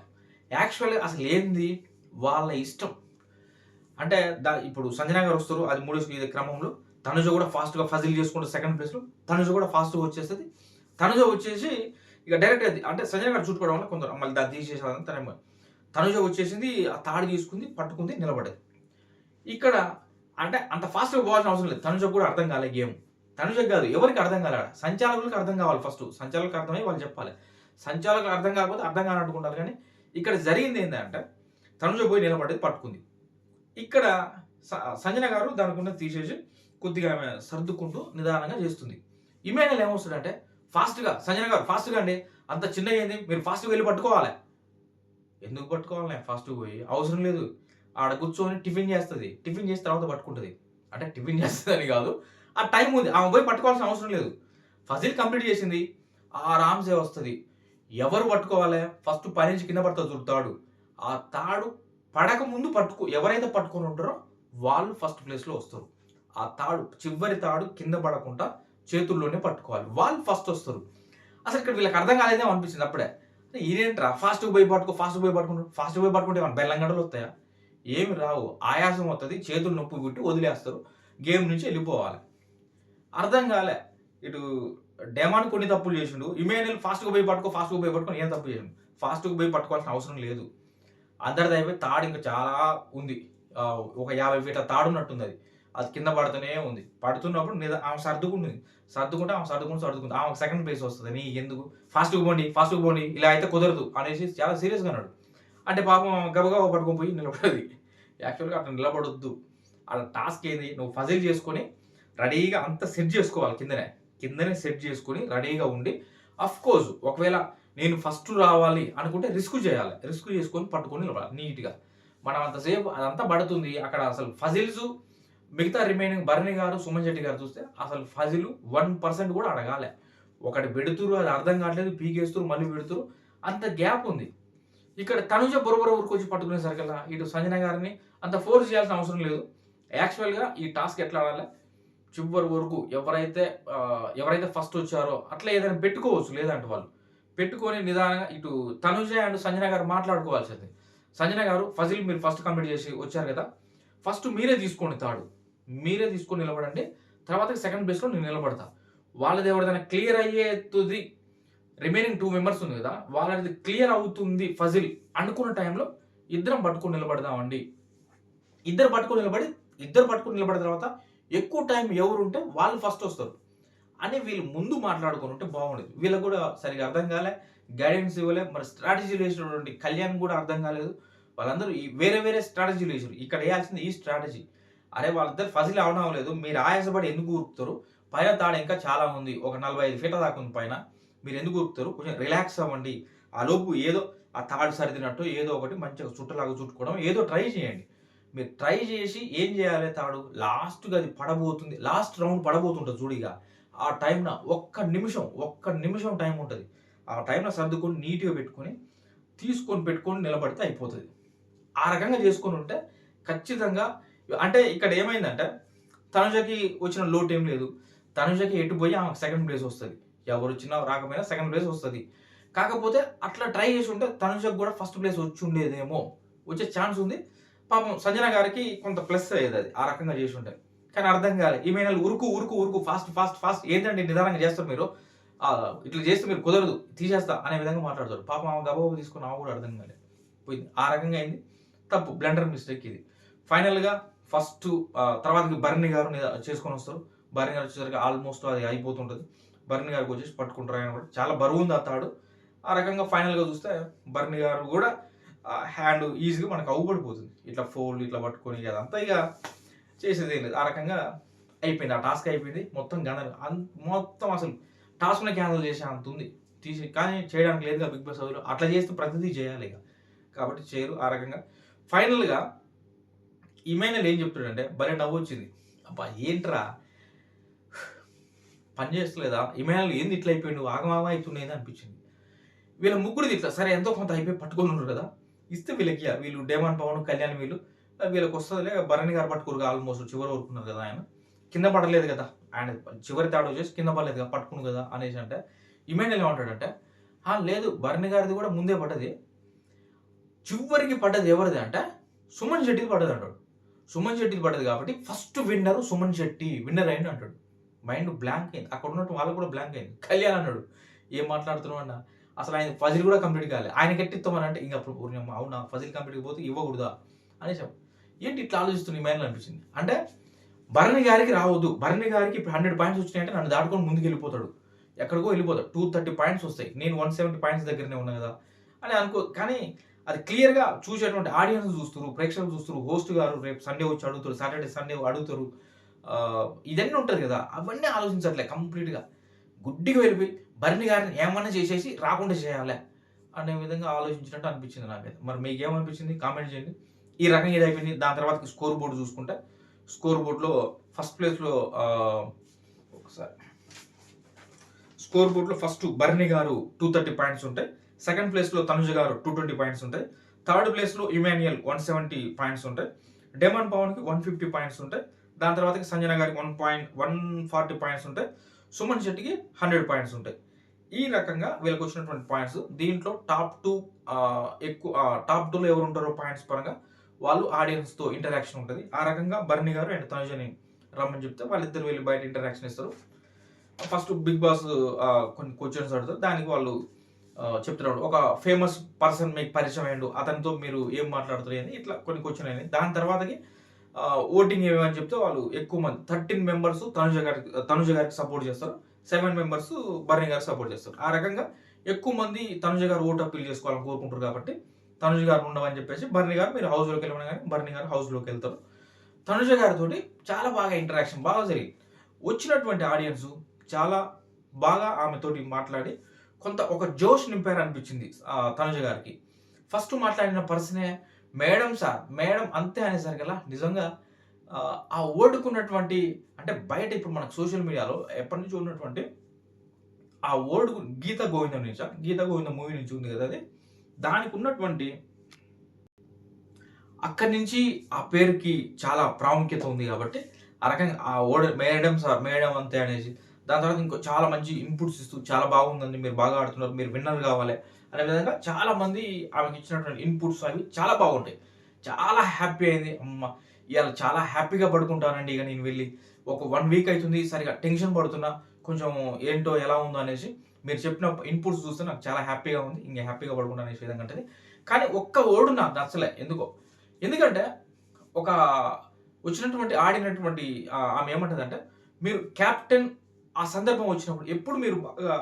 యాక్చువల్‌గా అసలు ఏంది వాళ్ళ ఇష్టం. అంటే ఇప్పుడు సంజన గారు వస్తారు. అది మూడో క్రమంలో తనుజ కూడా ఫాస్ట్‌గా ఫజిల్ చేసుకుంటూ సెకండ్ ప్లేస్‌లో తనుజ కూడా ఫాస్ట్‌గా వచ్చేస్తది. తనుజ వచ్చేసి ఇక డైరెక్ట్‌గా అంటే సంజన గారు చుట్టుకోవడం వల్ల కొందరు మళ్ళీ దాన్ని తీసేసాలని తనుజ వచ్చేసింది. ఆ తాడు తీసుకుంది, పట్టుకుంది, నిలబడ్డది. ఇక్కడ అంటే అంత ఫాస్ట్‌గా పోవాల్సిన అవసరం లేదు. తనుజకు కూడా అర్థం కాలే గేమ్. తనుజకు కాదు ఎవరికి అర్థం కాలే. సంచాలకులకు అర్థం కావాలి ఫస్ట్. సంచాలకులకు అర్థమై వాళ్ళు చెప్పాలి. సంచాలకులకు అర్థం కాకపోతే అర్థం కానట్టు ఉండాలి కానీ ఇక్కడ జరిగింది ఏంటంటే తనుజ పోయి నిలబడ్డది పట్టుకుంది. ఇక్కడ సంజన గారు దానికున్నది తీసేసి కొద్దిగా ఆమె సర్దుకుంటూ నిదానంగా చేస్తుంది. ఇమాన్యుయల్ ఏమొస్తాడంటే ఫాస్ట్‌గా సంజన గారు ఫాస్ట్‌గా అండి అంత చిన్నగా ఏంది మీరు ఫాస్ట్‌గా వెళ్ళి పట్టుకోవాలి. ఎందుకు పట్టుకోవాలి ఫాస్ట్‌గా పోయి? అవసరం లేదు. ఆడ కూర్చొని టిఫిన్ చేస్తది. టిఫిన్ చేసిన తర్వాత పట్టుకుంటది. అంటే టిఫిన్ చేస్తదని కాదు. ఆ టైం ఉంది. ఆమె పోయి పట్టుకోవాల్సిన అవసరం లేదు. ఫజిల్ కంప్లీట్ చేసింది. ఆరామ్‌సే వస్తది. ఎవరు పట్టుకోవాలి? ఫస్ట్ పైనుంచి కింద పడతది చూడు తాడు. ఆ తాడు పడకముందు ఎవరైతే పట్టుకొని ఉంటారో వాళ్ళు ఫస్ట్ ప్లేస్‌లో వస్తారు. ఆ తాడు చివరి తాడు కింద పడకుండా చేతుల్లోనే పట్టుకోవాలి. వాళ్ళు ఫస్ట్ వస్తారు. అసలు ఇక్కడ వీళ్ళకి అర్థం కాలేదేమో అనిపించింది అప్పుడే. ఈడేంట్రా ఫాస్ట్‌గా పోయి పట్టుకో, ఫాస్ట్‌గా పోయి పట్టుకుంటారు. ఫాస్ట్‌గా పోయి పట్టుకుంటే ఏమన్నా బెల్లం గడ్డలు వస్తాయా? ఏమి రావు. ఆయాసం వత్తది. చేతులు నొప్పి పుట్టి వదిలేస్తారు. గేమ్ నుంచి వెళ్ళిపోవాలి. అర్థం కాలే. ఇటు డెమాన్ కొన్ని తప్పులు చేసిండు. ఇమాన్యుయల్ ఫాస్ట్‌గా పోయి పట్టుకో, ఫాస్ట్‌గా పోయి పట్టుకో ఏం తప్పు చేసిండు. ఫాస్ట్‌గా పోయి పట్టుకోవాల్సిన అవసరం లేదు. అందరిది అయిపోయి తాడు ఇంకా చాలా ఉంది. ఒక 50 ఫీట్ల తాడున్నట్టుంది అది. అది కింద పడుతూనే ఉంది. పడుతున్నప్పుడు ఆమె సర్దుకుంది. సర్దుకుంది. ఆమెకు సెకండ్ ప్లేస్ వస్తది. నీకెందుకు? ఫాస్ట్‌గా పోండి. ఇలా అయితే కుదరదు అనేసి చాలా సీరియస్‌గా అన్నాడు. అంటే పాపం గబగబా పట్టుకొని పోయి నిలబడది. యాక్చువల్‌గా అట్లా నిలబడొద్దు. ఆడ టాస్క్ ఏంది? నువ్వు పజిల్ చేసుకొని రెడీగా అంతా సెట్ చేసుకోవాలి కిందనే సెట్ చేసుకొని రెడీగా ఉండి ఆఫ్‌కోర్స్ ఒకవేళ నేను ఫస్ట్ రావాలి అనుకుంటే రిస్క్ చేయాలి. రిస్క్ చేసుకొని పట్టుకొని నిలబడాలి నీట్‌గా. మనం అంతసేపు అదంతా పడుతుంది. అక్కడ అసలు ఫజిల్స్ మిగతా రిమైనింగ్ భరణి గారు, సుమన్ శెట్టి గారు చూస్తే అసలు ఫజిల్ 1% కూడా అడగాలే. ఒకటి పెడుతుర్రు అది అర్థం కావట్లేదు. పీకేస్తుర్రు మళ్ళీ పెడుతుర్రు. అంత గ్యాప్ ఉంది. ఇక్కడ తనుజ బొరబొర ఊరుకొచ్చి పట్టుకునేసరికల్లా ఇటు సంజన గారిని అంత ఫోర్స్ చేయాల్సిన అవసరం లేదు. యాక్చువల్‌గా ఈ టాస్క్ ఎట్లా ఆడాలి? చివరి వరకు ఎవరైతే ఫస్ట్ వచ్చారో అట్లా ఏదైనా పెట్టుకోవచ్చు లేదంటే వాళ్ళు. పెట్టుకొని నిదానంగా ఇటు తనుజ అండ్ సంజన గారు మాట్లాడుకోవాల్సింది. సంజన గారు ఫజిల్ మీరు ఫస్ట్ కంప్లీట్ చేసి వచ్చారు కదా! ఫస్ట్ మీరే తీసుకోండి తాడు. మీరే తీసుకొని నిలబడండి. తర్వాత సెకండ్ ప్లేస్‌లో నేను నిలబడతా. వాళ్ళది ఎవరిదైనా క్లియర్ అయ్యేతుది రిమైనింగ్ 2 మెంబర్స్ ఉంది కదా! వాళ్ళది క్లియర్ అవుతుంది ఫజిల్ అనుకున్న టైంలో ఇద్దరం పట్టుకొని నిలబడదామండి. ఇద్దరు పట్టుకొని నిలబడిన తర్వాత ఎక్కువ టైం ఎవరుంటే వాళ్ళు ఫస్ట్ వస్తారు. అని వీళ్ళు ముందు మాట్లాడుకొని ఉంటే బాగుండేది. వీళ్ళకి కూడా సరిగ్గా అర్థం కాలే. గైడెన్స్ ఇవ్వలే. మరి స్ట్రాటజీలు వేసినటువంటి కళ్యాణ్ కూడా అర్థం కాలేదు. వాళ్ళందరూ వేరే స్ట్రాటజీలు వేసారు. ఇక్కడ వేయాల్సింది ఈ స్ట్రాటజీ. అరే వాళ్ళిద్దరు ఫజిల్ అవనవలేదు. మీరు ఆయాసపడి ఎందుకు ఊరుకుతారు? పైన తాడు ఇంకా చాలా ఉంది. ఒక 45 ఫీట్ల దాకా ఉంది పైన. మీరు ఎందుకు ఊరుకుతారు? కొంచెం రిలాక్స్ అవ్వండి. ఆ లోపు ఏదో ఆ తాడు సర్దినట్టు ఏదో ఒకటి మంచిగా చుట్టలాగా చుట్టుకోవడం ఏదో ట్రై చేయండి. మీరు ట్రై చేసి ఏం చేయాలి తాడు లాస్ట్‌గా అది పడబోతుంది. లాస్ట్ రౌండ్ పడబోతుంటది చూడు ఇగ. ఆ టైంన ఒక్క నిమిషం టైం ఉంటది. ఆ టైంలో సర్దుకొని నీట్‌గా పెట్టుకొని నిలబడితే అయిపోతది. ఆ రకంగా చేసుకొని ఉంటే ఖచ్చితంగా అంటే ఇక్కడ ఏమైందంటే తనుజకి వచ్చిన లోటు ఏం లేదు. తనుజకి ఎటు పోయి ఆమెకు సెకండ్ ప్లేస్ వస్తది. ఎవరొచ్చినా రాకపోయినా సెకండ్ ప్లేస్ వస్తది. కాకపోతే అట్లా ట్రై చేసి ఉంటే తనుజకి కూడా ఫస్ట్ ప్లేస్ వచ్చుండేదేమో. వచ్చే ఛాన్స్ ఉంది. పాపం సంజన గారికి కొంత ప్లస్ అయ్యేదది. ఆ రకంగా చేసుంటే. కానీ అర్థం కాలే. ఈమెనలు ఉరుకు ఫాస్ట్ ఏంటండి నిదానంగా చేస్తారు మీరు. ఇట్లా చేస్తే మీరు కుదరదు. తీసేస్తా అనే విధంగా మాట్లాడతాడు. పాపం ఆమె గబగబా తీసుకొని ఆమె కూడా అర్థం కాలే. పోయింది. ఆ రకంగా అయింది. తప్పు. బ్లండర్ మిస్టేక్ ఇది. ఫైనల్‌గా తర్వాతకి భరణి గారు చేసుకొనొస్తారు. భరణి గారు వచ్చేసరికి ఆల్మోస్ట్ అది అయిపోతుంటది. భరణి గారికి వచ్చేసి పట్టుకుంటారు ఆయన కూడా. చాలా బరువుంది ఆ తాడు. ఆ రకంగా ఫైనల్‌గా చూస్తే భరణి గారు కూడా హ్యాండ్ ఈజీగా మనకు అవుపడిపోతుంది. ఇట్లా ఫోల్డ్ ఇట్లా పట్టుకొని అదంతా ఇక చేసేదేం లేదు. ఆ రకంగా అయిపోయింది. ఆ టాస్క్ అయిపోయింది. మొత్తం అసలు టాస్క్‌నే క్యాన్సిల్ చేసే అంత ఉంది. కానీ చేయడానికి లేదుగా బిగ్ బాస్ హౌస్‌లో. అట్లా చేస్తే ప్రతిదీ చేయాలి ఇక. కాబట్టి చేయరు. ఆ రకంగా ఫైనల్‌గా ఇమాన్యుయల్ ఏం చెప్తాడంటే భలే నవ్వొచ్చింది. అబ్బా! ఏంట్రా పని చేస్తలేదా? ఇమాన్యుయల్ ఏంది ఇట్లా అయిపోయిండు? ఆగమాగం అయితున్నాయి అనిపించింది. వీళ్ళ ముగ్గురిది ఇట్లా సరే ఎంతో కొంత అయిపోయి పట్టుకొని ఉన్నారు కదా! ఇస్తే వీళ్ళకి వీళ్ళు డేమాన్ పవన్, కళ్యాణ్ వీళ్ళకి వస్తదిలే భరణి గారు పట్టుకోరుగా ఆల్మోస్ట్ చివరి వరకు ఉన్నారు కదా ఆయన. కింద పడలేదు కదా! ఆయన చివరి తాడు వచ్చేసి కింద పడలేదు కదా! పట్టుకును కదా! అనేసి అంటే ఇమాన్యుయల్ ఏమంటాడంటే లేదు భరణి గారిది కూడా ముందే పడ్డది. చివరికి పడ్డది ఎవరిది అంటే సుమన్ శెట్టిది పడ్డది అంటాడు. సుమన్ శెట్టిది పడ్డది కాబట్టి first winner Suman Shetty winner అయిండు అంటాడు. మైండ్ బ్లాంక్ అయింది. అక్కడ ఉన్నట్టు వాళ్ళకి కూడా బ్లాంక్ అయింది. కళ్యాణ్ అన్నాడు ఏం మాట్లాడుతున్నావు అన్న అసలు ఆయన ఫజిల్ కూడా కంప్లీట్ కాలేదు. ఆయనకి ఎట్టిస్తామని అంటే ఇంక అప్పుడు అవునా ఫజిల్ కంప్లీట్ పోతే ఇవ్వకూడదా అనేసాం. ఏంటి ఇట్లా ఆలోచిస్తుంది మైండ్లో అనిపించింది. అంటే భరణి గారికి రావద్దు. భరణి గారికి ఇప్పుడు 100 పాయింట్స్ వచ్చినాయంటే నన్ను దాటుకొని ముందుకు వెళ్ళిపోతాడు. ఎక్కడికో వెళ్ళిపోతాడు. 230 పాయింట్స్ వస్తాయి. నేను 170 పాయింట్స్ దగ్గరనే ఉన్నా కదా అని కానీ అది క్లియర్‌గా చూసేటువంటి ఆడియన్స్ చూస్తున్నారు, ప్రేక్షకులు చూస్తున్నారు, హోస్ట్ గారు రేపు సండే వచ్చి అడుగుతారు, సాటర్డే సండే అడుగుతారు. ఇదన్నీ ఉంటది కదా! అవన్నీ ఆలోచించట్లే కంప్లీట్‌గా. గుడ్డిగా వెళ్ళిపోయి భరణి గారిని ఏమన్నా చేసేసి రాకుండా చేయాలి అనే విధంగా ఆలోచించినట్టు అనిపించింది నాకైతే. మరి మీకేమనిపించింది కామెంట్ చేయండి. ఈ రకంగా ఇదయిపోయింది. దాని తర్వాత స్కోర్ బోర్డ్ చూసుకుంటే స్కోర్ బోర్డ్‌లో ఫస్ట్ ప్లేస్‌లో ఒకసారి స్కోర్ బోర్డ్లో ఫస్ట్ బర్నీ గారు 230 పాయింట్స్ ఉంటాయి. సెకండ్ ప్లేస్లో తనుజ గారు 220 పాయింట్స్ ఉంటాయి. థర్డ్ ప్లేస్లో ఇమాన్యుయల్ 170 పాయింట్స్ ఉంటాయి. డెమన్ పవన్కి 150 పాయింట్స్ ఉంటాయి. దాని తర్వాత సంజన గారికి 140 పాయింట్స్ ఉంటాయి. సుమన్ శెట్టికి 100 పాయింట్స్ ఉంటాయి. ఈ రకంగా వీళ్ళకి వచ్చినటువంటి పాయింట్స్. దీంట్లో టాప్ 2లో ఎవరు ఉంటారో పాయింట్స్ పరంగా వాళ్ళు ఆడియన్స్తో ఇంటరాక్షన్ ఉంటుంది. ఆ రకంగా బర్నీ గారు అండ్ తనుజని రమ్మని చెప్తే వాళ్ళిద్దరు వెళ్ళి బయట ఇంటరాక్షన్ ఇస్తారు. ఫస్ట్ బిగ్ బాస్ కొన్ని క్వశ్చన్స్ అడుగుతారు. దానికి వాళ్ళు చెప్తున్నారు, ఒక ఫేమస్ పర్సన్ మీకు పరిచయం అయ్యిండు, అతనితో మీరు ఏం మాట్లాడుతారు అని ఇట్లా కొన్ని క్వశ్చన్ అయినాయి. దాని తర్వాతకి ఓటింగ్ ఏమని చెప్తే వాళ్ళు ఎక్కువ మంది 13 మెంబర్స్ తనుజ గారికి సపోర్ట్ చేస్తారు. 7 మెంబర్స్ బర్నీ గారికి సపోర్ట్ చేస్తారు. ఆ రకంగా ఎక్కువ మంది తనుజ గారు ఓటు అప్పీల్ చేసుకోవాలని కోరుకుంటారు కాబట్టి తనుజ గారు ఉండవని చెప్పేసి బర్నీ గారు మీరు హౌస్లోకి వెళ్ళమని కానీ బర్నీ గారు హౌస్లోకి వెళ్తారు. తనుజ గారితో చాలా బాగా ఇంటరాక్షన్ బాగా జరిగింది. వచ్చినటువంటి ఆడియన్స్ చాలా బాగా ఆమెతోటి మాట్లాడి ఒక జోష్ నింపారు అనిపించింది తనుజ గారికి. ఫస్ట్ మాట్లాడిన పర్సనే మేడం సార్ మేడం అంతే అనేసరికల్లా నిజంగా ఆ ఓటుకున్నటువంటి అంటే బయట ఇప్పుడు మనకు సోషల్ మీడియాలో ఎప్పటి నుంచి ఉన్నటువంటి ఆ ఓటు గీత గోవిందం నుంచి గీత గోవిందం మూవీ నుంచి ఉంది కదా, అది దానికి ఉన్నటువంటి అక్కడి నుంచి ఆ పేరుకి చాలా ప్రాముఖ్యత ఉంది కాబట్టి ఆ రకంగా ఆ మేడం సార్ మేడం అంతే అనేసి దాని తర్వాత ఇంకో చాలా మంచి ఇన్పుట్స్ ఇస్తూ చాలా బాగుందండి, మీరు బాగా ఆడుతున్నారు, మీరు విన్నర్ కావాలి అనే విధంగా చాలా మంది ఆమెకి ఇచ్చినటువంటి ఇన్పుట్స్ అవి చాలా బాగుంటాయి. చాలా హ్యాపీ అయింది. అమ్మ ఇవాళ చాలా హ్యాపీగా పడుకుంటానండి. ఇక నేను వెళ్ళి ఒక 1 వీక్ అవుతుంది, సరిగా టెన్షన్ పడుతున్నా, కొంచెం ఏంటో ఎలా ఉందో అనేసి మీరు చెప్పిన ఇన్పుట్స్ చూస్తే నాకు చాలా హ్యాపీగా ఉంది, ఇంకా హ్యాపీగా పడుకుంటా అనేసి విధంగా ఉంటుంది. కానీ ఒక్క ఓడు నాకు నచ్చలే ఎందుకంటే ఒక వచ్చినటువంటి ఆడినటువంటి ఆమె ఏమంటుందంటే, మీరు క్యాప్టెన్ ఆ సందర్భం వచ్చినప్పుడు ఎప్పుడు మీరు బాగా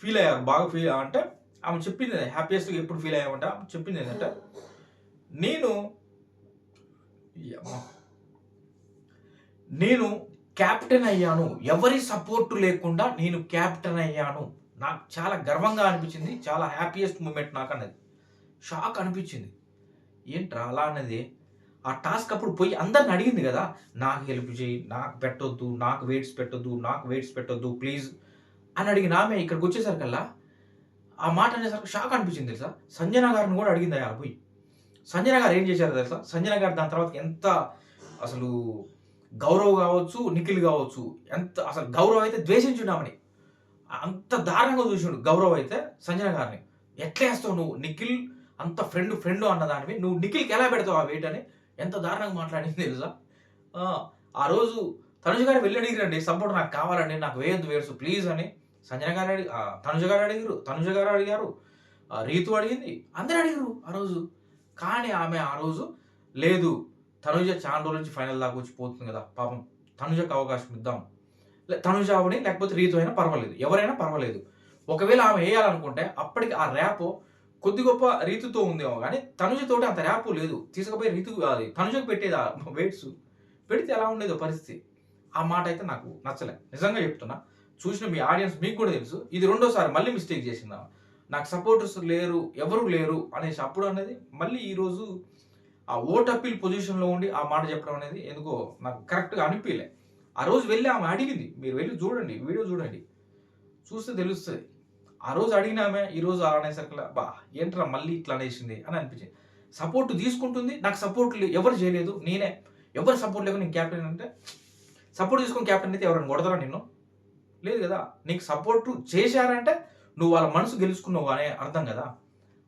ఫీల్ అయ్యారు, బాగా ఫీల్ అంటే ఆమె చెప్పింది హ్యాపీయెస్ట్గా ఎప్పుడు ఫీల్ అయ్యామంటే ఆమె చెప్పింది ఏంటంటే, నేను క్యాప్టెన్ అయ్యాను, ఎవరి సపోర్ట్ లేకుండా నేను క్యాప్టెన్ అయ్యాను, నాకు చాలా గర్వంగా అనిపించింది, చాలా హ్యాపీయెస్ట్ మూమెంట్ నాకు అన్నది. షాక్ అనిపించింది, ఏంట్రా అలా అన్నది. ఆ టాస్క్ అప్పుడు పోయి అందరిని అడిగింది కదా, నాకు హెల్ప్ చేయి, నాకు పెట్టొద్దు, నాకు వెయిట్స్ పెట్టొద్దు ప్లీజ్ అని అడిగిన ఆమె ఇక్కడికి వచ్చేసరికల్లా ఆ మాట అనేసరికి షాక్ అనిపించింది తెలుసా. సంజన గారిని కూడా అడిగింది అయ్యా పోయి. సంజన గారు ఏం చేశారు తెలుసా, సంజన గారు దాని తర్వాత ఎంత అసలు గౌరవ్ కావచ్చు, నిఖిల్ కావచ్చు, ఎంత అసలు గౌరవ్ అయితే ద్వేషించున్నామని అంత దారుణంగా చూసిండు. గౌరవ్ అయితే సంజన గారిని ఎట్లా వేస్తావు నువ్వు, నిఖిల్ అంత ఫ్రెండ్ అన్నదానివి, నువ్వు నిఖిల్కి ఎలా పెడతావు ఆ వెయిట్ అని ఎంత దారుణంగా మాట్లాడింది తెలుసా. ఆ రోజు తనుజ గారు వెళ్ళి అడిగిరండి, సపోర్ట్ నాకు కావాలండి, నాకు వేయద్దు వేర్సు ప్లీజ్ అని సంజన గారు తనుజ గారు అడిగారు, రీతు అడిగింది, అందరూ అడిగారు ఆ రోజు. కానీ ఆమె ఆ రోజు లేదు, తనుజ చాలా రోజుల నుంచి ఫైనల్ దాకా వచ్చి పోతుంది కదా, పాపం తనుజకు అవకాశం ఇద్దాం, తనుజ అవని లేకపోతే రీతు అయినా పర్వాలేదు, ఎవరైనా పర్వాలేదు, ఒకవేళ ఆమె వేయాలనుకుంటే అప్పటికి ఆ ర్యాప్ కొద్ది గొప్ప రీతుతో ఉందేమో కానీ తనుజతోటి అంత ర్యాప్ లేదు. తీసుకుపోయి రీతుకు అది తనుజకు పెట్టేది వెయిట్స్ పెడితే ఎలా ఉండేదో పరిస్థితి. ఆ మాట అయితే నాకు నచ్చలే, నిజంగా చెప్తున్నా. చూసిన మీ ఆడియన్స్ మీకు కూడా తెలుసు, ఇది రెండోసారి మళ్ళీ మిస్టేక్ చేసిందా, నాకు సపోర్టర్స్ లేరు, ఎవరు లేరు అనేసి అప్పుడు అనేది మళ్ళీ ఈరోజు ఆ ఓట్ అప్పీల్ పొజిషన్లో ఉండి ఆ మాట చెప్పడం అనేది ఎందుకో నాకు కరెక్ట్గా అనిపించలే. ఆ రోజు వెళ్ళి ఆమె అడిగింది, మీరు వెళ్ళి చూడండి, వీడియో చూడండి, చూస్తే తెలుస్తుంది. ఆ రోజు అడిగిన ఆమె ఈరోజు అలా అనేసరికి బా ఏంట్రా మళ్ళీ ఇట్లా అనేసింది అని అనిపించింది. సపోర్ట్ తీసుకుంటుంది, నాకు సపోర్ట్ ఎవరు చేయలేదు, నేనే ఎవరు సపోర్ట్ లేకుండా నేను క్యాప్టెన్ అంటే, సపోర్ట్ తీసుకుని క్యాప్టెన్ అయితే ఎవరైనా కొడతారా నిన్ను, లేదు కదా. నీకు సపోర్ట్ చేశారంటే నువ్వు వాళ్ళ మనసు గెలుచుకున్నావు అనే అర్థం కదా.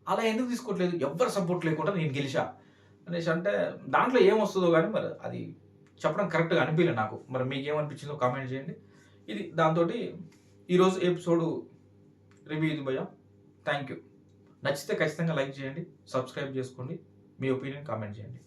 అలా ఎందుకు తీసుకోవట్లేదు, ఎవరు సపోర్ట్ లేకుండా నేను గెలిచా అనేసి అంటే దాంట్లో ఏమొస్తుందో కానీ మరి అది చెప్పడం కరెక్ట్గా అనిపించలే నాకు. మరి మీకు ఏమనిపించిందో కామెంట్ చేయండి. ఇది దాంతో ఈరోజు ఎపిసోడ్ రివ్యూ ఇది భయ్యా. Thank you. నచ్చితే ఖచ్చితంగా లైక్ చేయండి, సబ్స్క్రైబ్ చేసుకోండి, మీ ఒపీనియన్ కామెంట్ చేయండి.